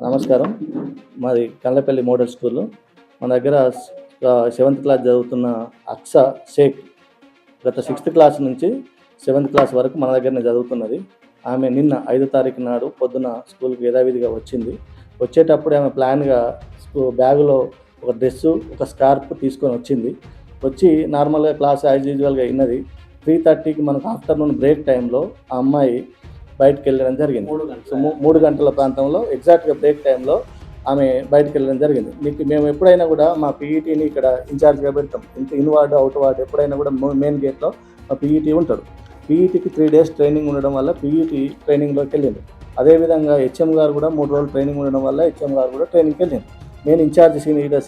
నమస్కారం. మాది Kallapalli model school. మన దగ్గర 7th క్లాస్ చదువుతున్న అక్స షేక్ గత 6th క్లాస్ నుంచి 7th క్లాస్ వరకు మన దగ్గరనే చదువుతున్నది. ఆమె నిన్న 5వ తారీఖు నాడు పొద్దున స్కూల్‌కి యథావిధిగా వచ్చింది. వచ్చేటప్పుడు ఆమె ప్లాన్‌గా బ్యాగులో ఒక డ్రెస్సు, ఒక స్కార్ఫ్ తీసుకొని వచ్చింది. వచ్చి నార్మల్‌గా క్లాస్ యాజ్ యూజువల్‌గా విన్నది. 3:30కి మనకు ఆఫ్టర్‌నూన్ బ్రేక్ టైంలో ఆ అమ్మాయి బయటికెళ్ళడం జరిగింది. 3 గంటల ప్రాంతంలో ఎగ్జాక్ట్‌గా బ్రేక్ టైంలో ఆమె బయటికెళ్ళడం జరిగింది. మేము ఎప్పుడైనా కూడా మా పీఈటీని ఇక్కడ ఇన్ఛార్జ్‌గా పెడతాం. ఇన్ వార్డ్, అవుట్ వార్డ్ ఎప్పుడైనా కూడా మెయిన్ గేట్‌లో మా పీఈటీ ఉంటాడు. పీఈటీకి 3 డేస్ ట్రైనింగ్ ఉండడం వల్ల పీఈటీ ట్రైనింగ్‌లోకి వెళ్ళింది. అదేవిధంగా హెచ్ఎం గారు కూడా 3 రోజులు ట్రైనింగ్ ఉండడం వల్ల హెచ్ఎం గారు కూడా ట్రైనింగ్‌కి వెళ్ళింది. నేను ఇన్ఛార్జ్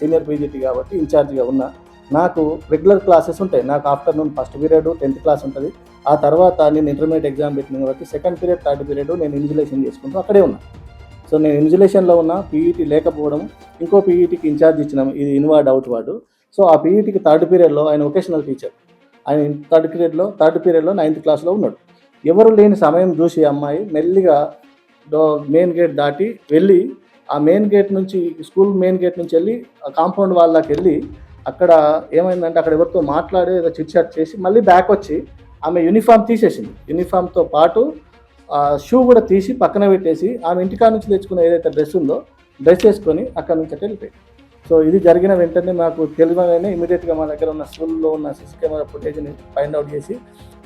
సీనియర్ పీజీటీ కాబట్టి ఇన్ఛార్జ్‌గా ఉన్నా. నాకు రెగ్యులర్ క్లాసెస్ ఉంటాయి. నాకు afternoon first period 10th class ఉంటుంది. ఆ తర్వాత నేను ఇంటర్మీడియట్ ఎగ్జామ్ పెట్టిన కాబట్టి సెకండ్ పీరియడ్, థర్డ్ పీరియడ్ నేను ఇన్విజిలేషన్ చేసుకుంటూ అక్కడే ఉన్నా. సో నేను ఇన్విజిలేషన్లో ఉన్న పీఈటీ లేకపోవడం, ఇంకో పీఈటీకి ఇన్ఛార్జ్ ఇచ్చినాం. ఇది in ward, out ward. So ఆ పీఈటీకి థర్డ్ పీరియడ్లో ఆయన వొకేషనల్ టీచర్. ఆయన థర్డ్ పీరియడ్లో 9th క్లాస్లో ఉన్నాడు. ఎవరు లేని సమయం చూసి అమ్మాయి మెల్లిగా మెయిన్ గేట్ దాటి వెళ్ళి ఆ మెయిన్ గేట్ నుంచి స్కూల్ మెయిన్ గేట్ నుంచి వెళ్ళి ఆ కాంపౌండ్ వాళ్ళ దాకా వెళ్ళి అక్కడ ఏమైందంటే అక్కడ ఎవరితో మాట్లాడి ఏదో చిట్ చాట్ చేసి మళ్ళీ బ్యాక్ వచ్చి ఆమె యూనిఫామ్ తీసేసింది. యూనిఫామ్తో పాటు షూ కూడా తీసి పక్కన పెట్టేసి ఆమె ఇంటికాడ నుంచి తెచ్చుకున్న ఏదైతే డ్రెస్ ఉందో డ్రెస్ వేసుకొని అక్కడ నుంచి అట్లా వెళ్ళిపోయి. సో ఇది జరిగిన వెంటనే మాకు తెలియగానే ఇమీడియట్గా మా దగ్గర ఉన్న స్కూల్లో ఉన్న సీసీ కెమెరా ఫుటేజ్ని ఫైండ్ అవుట్ చేసి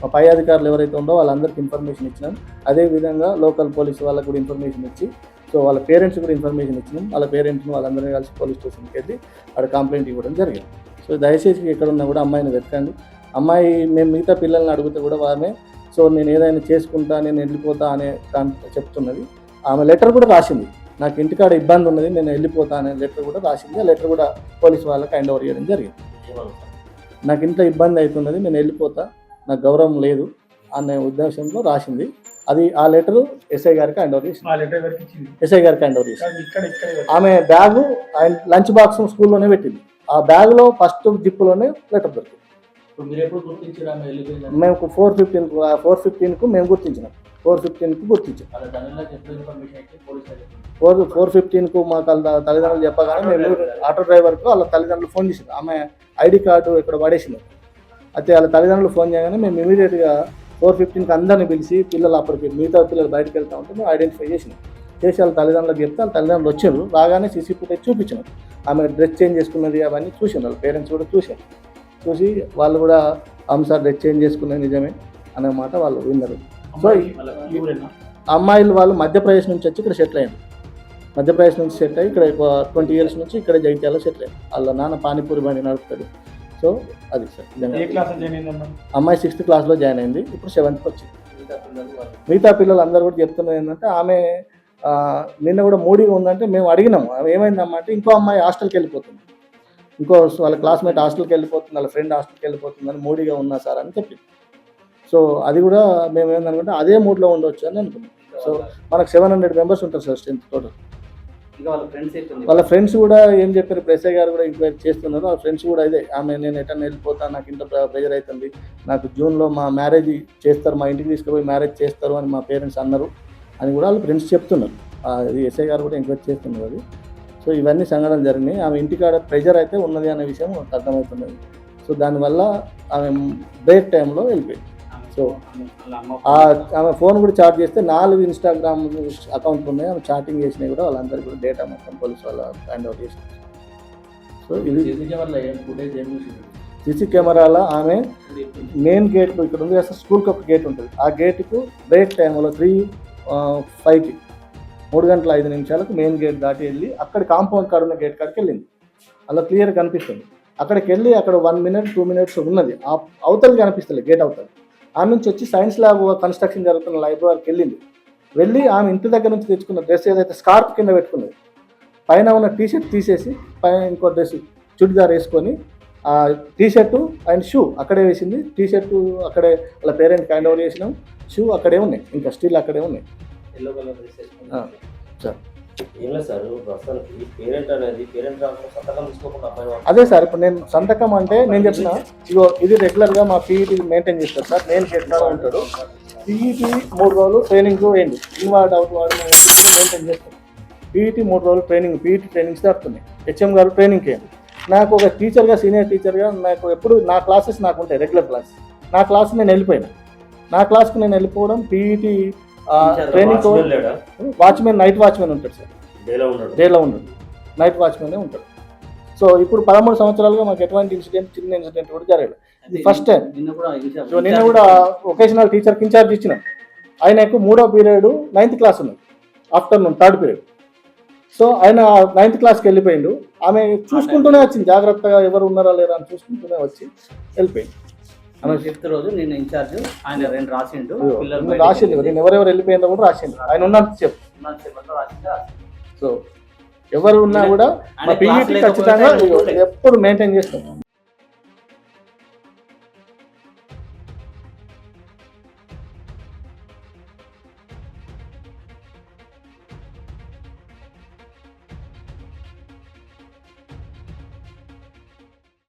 మా పై అధికారులు ఎవరైతే ఉందో వాళ్ళందరికీ ఇన్ఫర్మేషన్ ఇచ్చినాం. అదేవిధంగా లోకల్ పోలీసు వాళ్ళకు కూడా ఇన్ఫర్మేషన్ ఇచ్చి సో వాళ్ళ పేరెంట్స్ కూడా ఇన్ఫర్మేషన్ ఇచ్చినాం. వాళ్ళ పేరెంట్స్ని వాళ్ళందరినీ కలిసి పోలీస్ స్టేషన్కి వెళ్ళి అక్కడ కంప్లైంట్ ఇవ్వడం జరిగింది. సో దయచేసి ఎక్కడున్నా కూడా అమ్మాయిని వెతకండి. అమ్మాయి మేము మిగతా పిల్లల్ని అడిగితే కూడా ఆమె సో నేను ఏదైనా చేసుకుంటా, నేను వెళ్ళిపోతా అనే దాంట్లో చెప్తున్నది. ఆమె లెటర్ కూడా రాసింది. నాకు ఇంటికాడ ఇబ్బంది ఉన్నది, నేను వెళ్ళిపోతా అనే లెటర్ కూడా రాసింది. ఆ లెటర్ కూడా పోలీసు వాళ్ళకి హ్యాండ్ ఓవర్ చేయడం జరిగింది. నాకు ఇంట్లో ఇబ్బంది అవుతున్నది, నేను వెళ్ళిపోతా, నాకు గౌరవం లేదు అనే ఉద్దేశంలో రాసింది. అది ఆ లెటర్ ఎస్ఐ గారికి హ్యాండ్ ఓవర్ చేసింది. ఎస్ఐ గారికి హ్యాండ్ ఓవర్ చేసింది. ఆమె బ్యాగు అండ్ లంచ్ బాక్స్ స్కూల్లోనే పెట్టింది. ఆ బ్యాగ్లో ఫస్ట్ జిప్పులోనే లెటర్ దొరికింది. మేము 4:15కు మేము గుర్తించినాం. 4:15కు గుర్తించాం. 4:15కు మా తల్లిదండ్రులు చెప్పగానే మేము ఆటో డ్రైవర్కు వాళ్ళ తల్లిదండ్రులు ఫోన్ చేసింది. ఆమె ఐడి కార్డు ఇక్కడ పడేసింది. అయితే వాళ్ళ తల్లిదండ్రులు ఫోన్ చేయగానే మేము ఇమీడియట్గా 4:15కి అందరిని పిలిచి పిల్లలు అప్పటికి మిగతా పిల్లలు బయటకు వెళ్తా ఉంటే మేము ఐడెంటిఫై చేసినాం. చేసి వాళ్ళ తల్లిదండ్రులకు చెప్తే వాళ్ళ తల్లిదండ్రులు వచ్చారు. రాగానే సీసీ ఫుటేజ్ చూపించినాం. ఆమె డ్రెస్ చేంజ్ చేసుకున్నది అవన్నీ చూసాను. వాళ్ళ పేరెంట్స్ కూడా చూశారు. చూసి వాళ్ళు కూడా సార్ డ్రెస్ చేంజ్ చేసుకున్నది నిజమే అనే మాట వాళ్ళు విన్నారు. సో అమ్మాయిలు వాళ్ళు మధ్యప్రదేశ్ నుంచి వచ్చి ఇక్కడ సెటిల్ అయ్యారు. మధ్యప్రదేశ్ నుంచి సెటిల్ అయ్యి ఇక్కడ 20 years నుంచి ఇక్కడ జగిత్యాలలో సెటిల్ అయ్యారు. వాళ్ళ నాన్న పానీపూరి బండి నడుపుతాడు. సో అది సార్. అమ్మాయి 6th క్లాస్లో జాయిన్ అయింది. ఇప్పుడు 7th వచ్చింది. మిగతా పిల్లలు అందరూ కూడా చెప్తున్నది ఏంటంటే ఆమె నిన్న కూడా మూడీగా ఉందంటే మేము అడిగినాము ఏమైందమ్మా అంటే ఇంకో అమ్మాయి హాస్టల్కి వెళ్ళిపోతుంది, ఇంకో వాళ్ళ క్లాస్మేట్ హాస్టల్కి వెళ్ళిపోతుంది, వాళ్ళ ఫ్రెండ్ హాస్టల్కి వెళ్ళిపోతుందని మూడీగా ఉన్నా సార్ అని చెప్పింది. సో అది కూడా మేము ఏంటనుకుంటే అదే మూడ్లో ఉండవచ్చు అని అనుకున్నాం. సో మనకు 700 members ఉంటారు సార్ స్ట్రెంత్ టోటల్. వాళ్ళ ఫ్రెండ్స్ కూడా ఏం చెప్పారు, ఎస్ఐ గారు కూడా ఎంక్వైరీ చేస్తున్నారు. వాళ్ళ ఫ్రెండ్స్ కూడా ఇదే ఆమె నేను ఎటన్నా వెళ్ళిపోతాను, నాకు ఇంత ప్రెజర్ అవుతుంది, నాకు జూన్లో మా మ్యారేజ్ చేస్తారు, మా ఇంటికి తీసుకుపోయి మ్యారేజ్ చేస్తారు అని మా పేరెంట్స్ అన్నారు అని కూడా వాళ్ళ ఫ్రెండ్స్ చెప్తున్నారు. అది ఎస్ఐ గారు కూడా ఎంక్వైరీ చేస్తున్నారు. అది సో ఇవన్నీ సంఘటనలు జరిగినాయి. ఆమె ఇంటికాడ ప్రెజర్ అయితే ఉన్నది అనే విషయం మనకు అర్థమవుతున్నది. సో దానివల్ల ఆమె బ్రేక్ టైంలో వెళ్ళిపోయింది. సో ఆమె ఫోన్ కూడా చార్జ్ చేస్తే 4 Instagram అకౌంట్లు ఉన్నాయి. ఆమె చాటింగ్ చేసినాయి కూడా వాళ్ళందరికీ కూడా డేటా మొత్తం పోలీసు వాళ్ళ హ్యాండ్ అవుట్ చేసినాయి. సో ఇది సీసీ కెమెరాలో ఆమె మెయిన్ గేట్ ఇక్కడ ఉంది కదా, స్కూల్కి ఒక గేట్ ఉంటుంది. ఆ గేటుకు బ్రేక్ టైంలో 3:05కి 3:05 మెయిన్ గేట్ దాటి వెళ్ళి అక్కడ కాంపౌండ్ కాడ ఉన్న గేట్ కాడికి వెళ్ళింది. అలా క్లియర్గా కనిపిస్తుంది. అక్కడికి వెళ్ళి అక్కడ 1 minute 2 minutes ఉన్నది. అవతలకి కనిపిస్తుంది గేట్ అవతల. ఆమె నుంచి వచ్చి సైన్స్ ల్యాబ్ కన్స్ట్రక్షన్ జరుగుతున్న లైబ్రరీకి వెళ్ళింది. వెళ్ళి ఆమె ఇంటి దగ్గర నుంచి తెచ్చుకున్న డ్రెస్ ఏదైతే స్కార్ఫ్ కింద పెట్టుకున్నది, పైన ఉన్న టీషర్ట్ తీసేసి పైన ఇంకో డ్రెస్ చుడిదార్ వేసుకొని ఆ టీషర్టు అండ్ షూ అక్కడే వేసింది. టీషర్టు అక్కడే వాళ్ళ పేరెంట్కి హ్యాండ్ ఓవర్ చేసినాం. షూ అక్కడే ఉన్నాయి, ఇంకా స్టిల్ అక్కడే ఉన్నాయి. సార్ అదే సార్ ఇప్పుడు నేను సంతకం అంటే నేను చెప్పిన ఇగో ఇది రెగ్యులర్గా మా పీఈటీ మెయింటైన్ చేస్తారు సార్. నేను చేస్తా ఉంటాడు పీఈటీ 3 రోజులు ట్రైనింగ్ వేయండి. In ward out ward maintain చేస్తాం. పీఈటీ 3 రోజులు ట్రైనింగ్, పీఈటీ ట్రైనింగ్స్ జరుగుతున్నాయి. హెచ్ఎం గారు ట్రైనింగ్కి వెళ్ళి నాకు ఒక టీచర్గా, సీనియర్ టీచర్గా నాకు ఎప్పుడు నా క్లాసెస్ నాకు ఉంటాయి, రెగ్యులర్ క్లాస్. నా క్లాస్ నేను వెళ్ళిపోయాను. నా క్లాస్కి నేను వెళ్ళిపోవడం PET training. Watchmen, night watchmen ఉంటాడు సార్, డేలో ఉండడు, నైట్ వాచ్మెనే ఉంటాడు. సో ఇప్పుడు 13 సంవత్సరాలుగా మాకు ఎటువంటి చిన్న ఇన్సిడెంట్ కూడా జరగలేదు. ఇది ఫస్ట్ టైం. సో నిన్న కూడా వొకేషనల్ టీచర్కి ఇన్ఛార్జ్ ఇచ్చినాం. ఆయనకు 3వ పీరియడ్ 9th క్లాస్ ఉన్నది, ఆఫ్టర్నూన్ 3rd పీరియడ్. సో ఆయన 9th క్లాస్కి వెళ్ళిపోయిండు. ఆమె చూసుకుంటూనే వచ్చింది, జాగ్రత్తగా ఎవరు ఉన్నారా లేదా అని చూసుకుంటూనే వచ్చి వెళ్ళిపోయింది. ఆమె 5th రోజు నేను ఇన్ఛార్జ్, ఆయన 2 రాసిండు, రాసిండు, నేను ఎవరెవరు వెళ్ళిపోయిందో కూడా రాసిండు, ఆయన ఉన్నట్టు చెప్పు. సో ఎవరు ఉన్నా కూడా మా పీఈటీ ఖచ్చితంగా ఎప్పుడు మెయింటైన్ చేస్తాం.